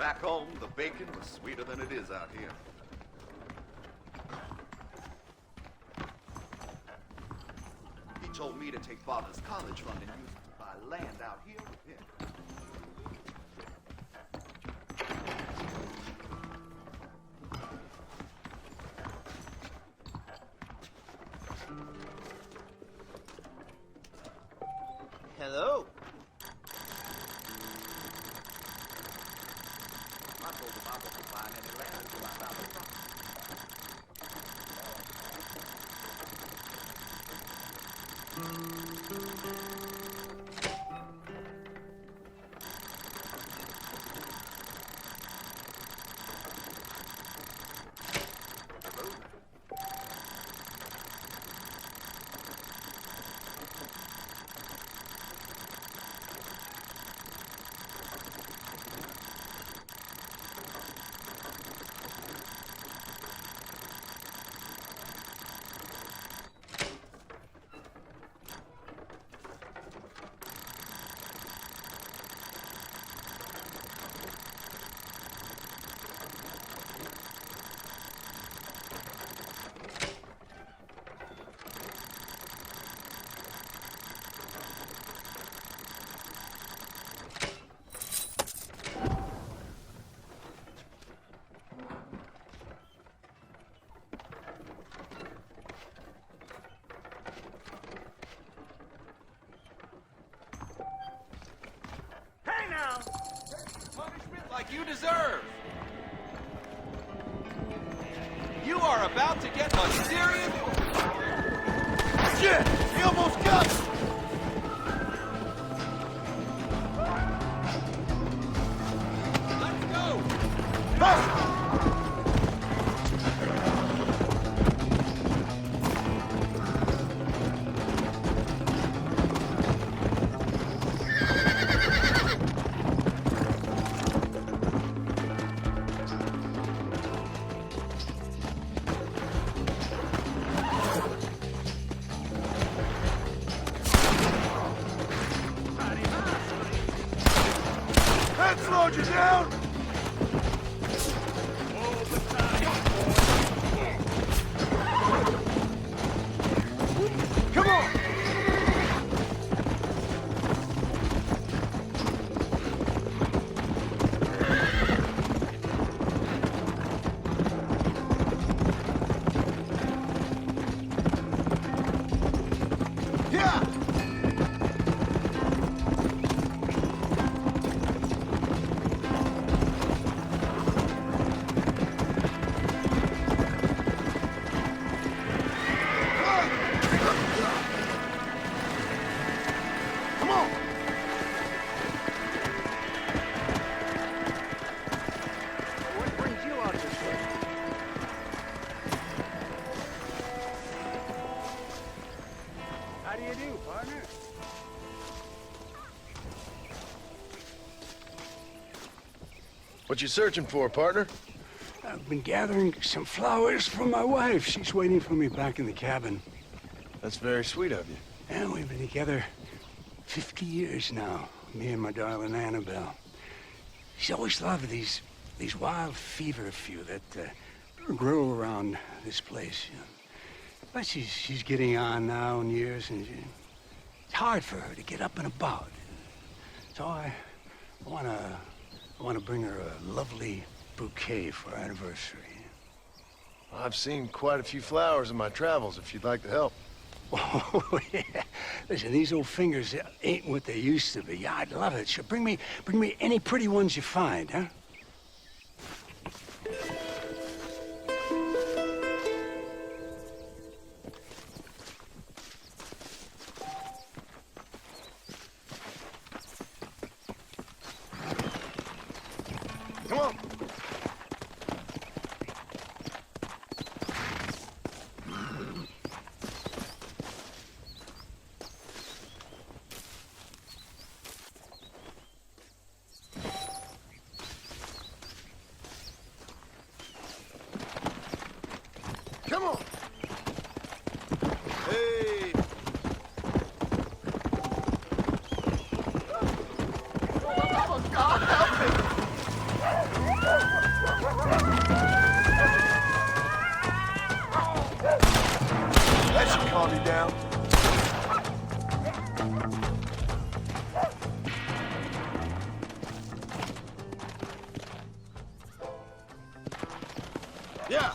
Back home, the bacon was sweeter than it is out here. He told me to take Father's college fund and use it to buy land out here with him. Hello. I told him I wasn't buying any land until I found the property. Hello there. Punishment like you deserve. You are about to get a serious... Shit! He almost got it! Let's go! Faster! That slowed you down? Come on! Yeah! Come on! What brings you out this way? How do you do, partner? What you searching for, partner? I've been gathering some flowers for my wife. She's waiting for me back in the cabin. That's very sweet of you. And we've been together 50 years now, me and my darling Annabelle. She's always loved these wild fever few that grow around this place. You know. But she's getting on now in years, and it's hard for her to get up and about. So I wanna bring her a lovely bouquet for our anniversary. I've seen quite a few flowers in my travels, if you'd like to help. Oh, yeah. Listen, these old fingers ain't what they used to be. Yeah, I'd love it. Sure, bring me any pretty ones you find, huh? Come on! calm you down? Yeah.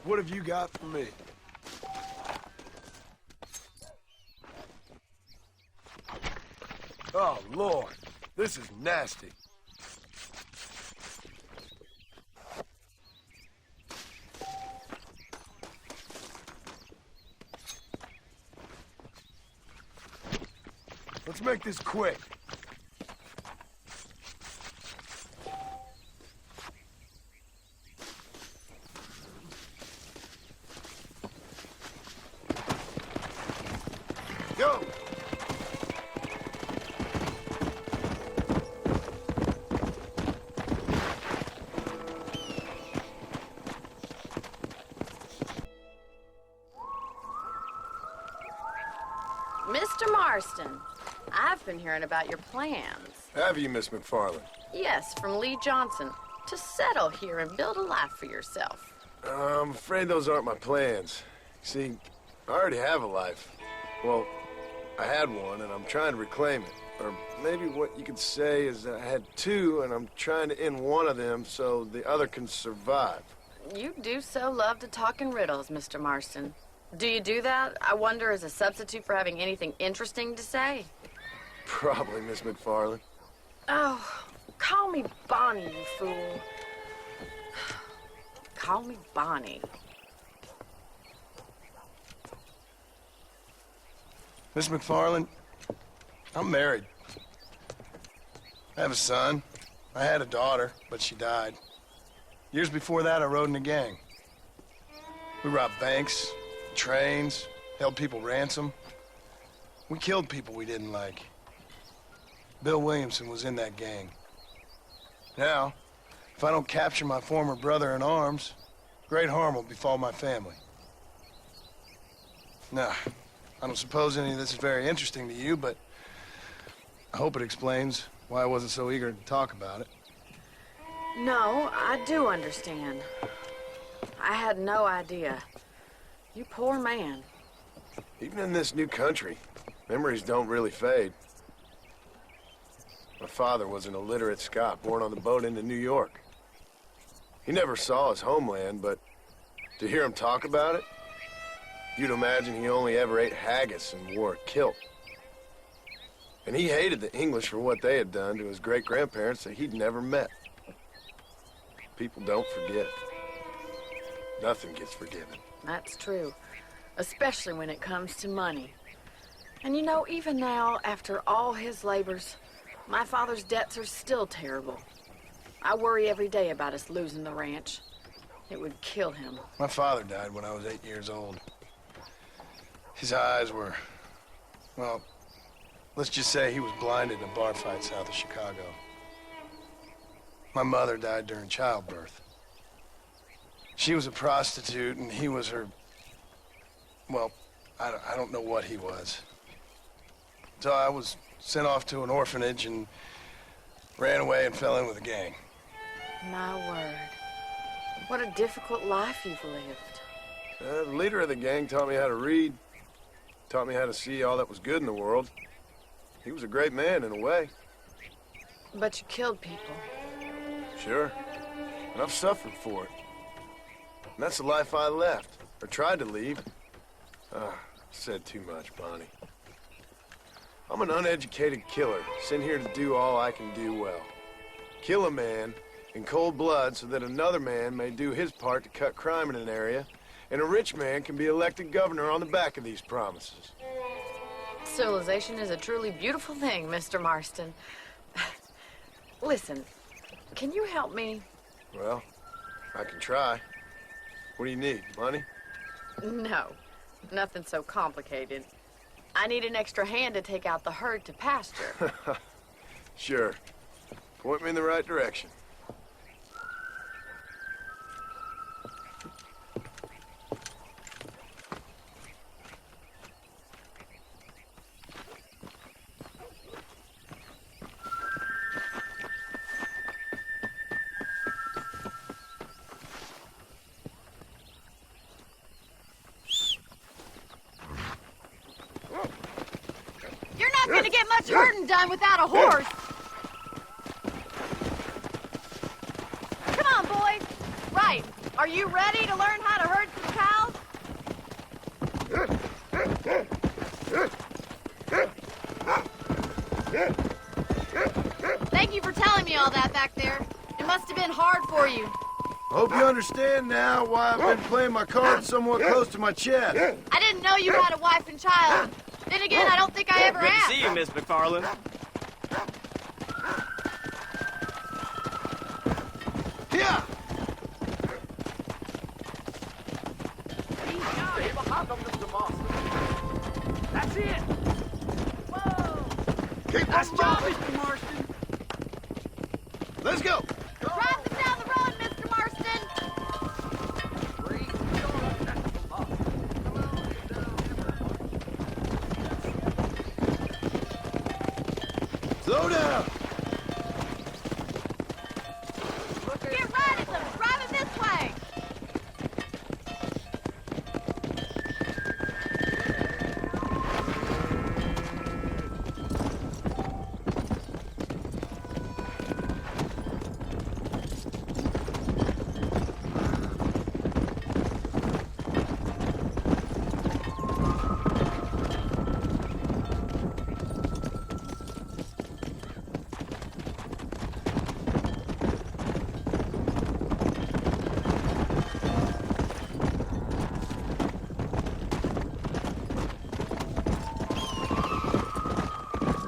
What have you got for me? Oh, Lord. This is nasty. Let's make this quick. Go! Mr. Marston, I've been hearing about your plans. Have you, Miss McFarland? Yes, from Lee Johnson, to settle here and build a life for yourself. I'm afraid those aren't my plans. See, I already have a life. Well, I had one, and I'm trying to reclaim it. Or maybe what you could say is that I had two, and I'm trying to end one of them so the other can survive. You do so love to talk in riddles, Mr. Marston. Do you do that, I wonder, as a substitute for having anything interesting to say? Probably, Miss McFarland. Oh, call me Bonnie, you fool. Call me Bonnie. Miss McFarland, I'm married. I have a son. I had a daughter, but she died. Years before that, I rode in a gang. We robbed banks, trains, held people ransom. We killed people we didn't like. Bill Williamson was in that gang. Now, if I don't capture my former brother in arms, great harm will befall my family. Now, I don't suppose any of this is very interesting to you, but I hope it explains why I wasn't so eager to talk about it. No, I do understand. I had no idea. You poor man. Even in this new country, memories don't really fade. My father was an illiterate Scot born on the boat into New York. He never saw his homeland, but to hear him talk about it, you'd imagine he only ever ate haggis and wore a kilt. And he hated the English for what they had done to his great-grandparents that he'd never met. People don't forget. Nothing gets forgiven. That's true, especially when it comes to money. And you know, even now, after all his labors, my father's debts are still terrible. I worry every day about us losing the ranch. It would kill him. My father died when I was 8 years old. His eyes were, well, let's just say he was blinded in a bar fight south of Chicago. My mother died during childbirth. She was a prostitute, and he was her, well, I don't know what he was. So I was sent off to an orphanage and ran away and fell in with a gang. My word. What a difficult life you've lived. The leader of the gang taught me how to read, taught me how to see all that was good in the world. He was a great man in a way. But you killed people. Sure. And I've suffered for it. And that's the life I left, or tried to leave. Said too much, Bonnie. I'm an uneducated killer, sent here to do all I can do well. Kill a man in cold blood so that another man may do his part to cut crime in an area, and a rich man can be elected governor on the back of these promises. Civilization is a truly beautiful thing, Mr. Marston. Listen, can you help me? Well, I can try. What do you need, money? No, nothing so complicated. I need an extra hand to take out the herd to pasture. Sure. Point me in the right direction. much herding done without a horse. Come on, boys. Right. Are you ready to learn how to herd some cows? Thank you for telling me all that back there. It must have been hard for you. Hope you understand now why I've been playing my cards somewhat close to my chest. I didn't know you had a wife and child. Then again, I don't think I ever Good to asked. see you, Miss McFarland. Yeah! That's it. Keep Nice on job, moving. Mr. Marston. Let's go! Drive them down the road, Mr. Marston. Slow down! Get right at them. Drive them this way.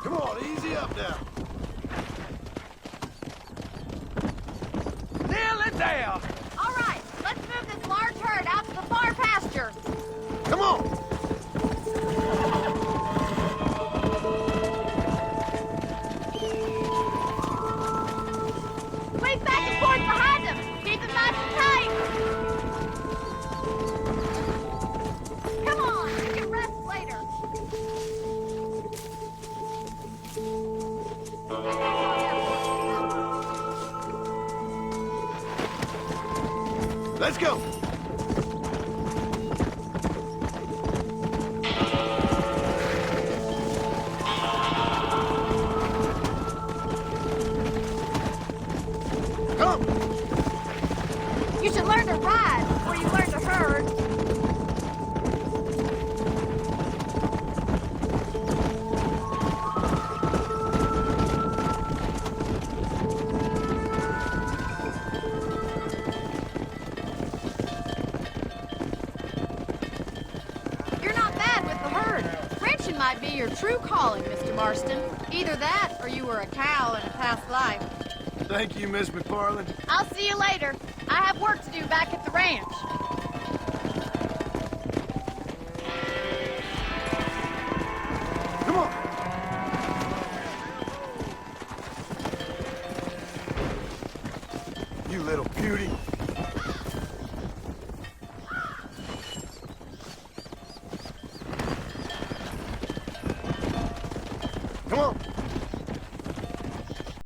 Come on, easy up now. Nail it down. All right, let's move this large herd out to the far pasture. Come on! Squeeze back and forth behind them. Keep them nice and tight. Come on, you can rest later. Let's go! Come! You should learn to ride before you learn to herd. You're not bad with the herd. Ranching might be your true calling, Mr. Marston. Either that, or you were a cow in a past life. Thank you, Miss McFarland. I'll see you later. I have work to do back at the ranch. Come on! You little beauty. Come on!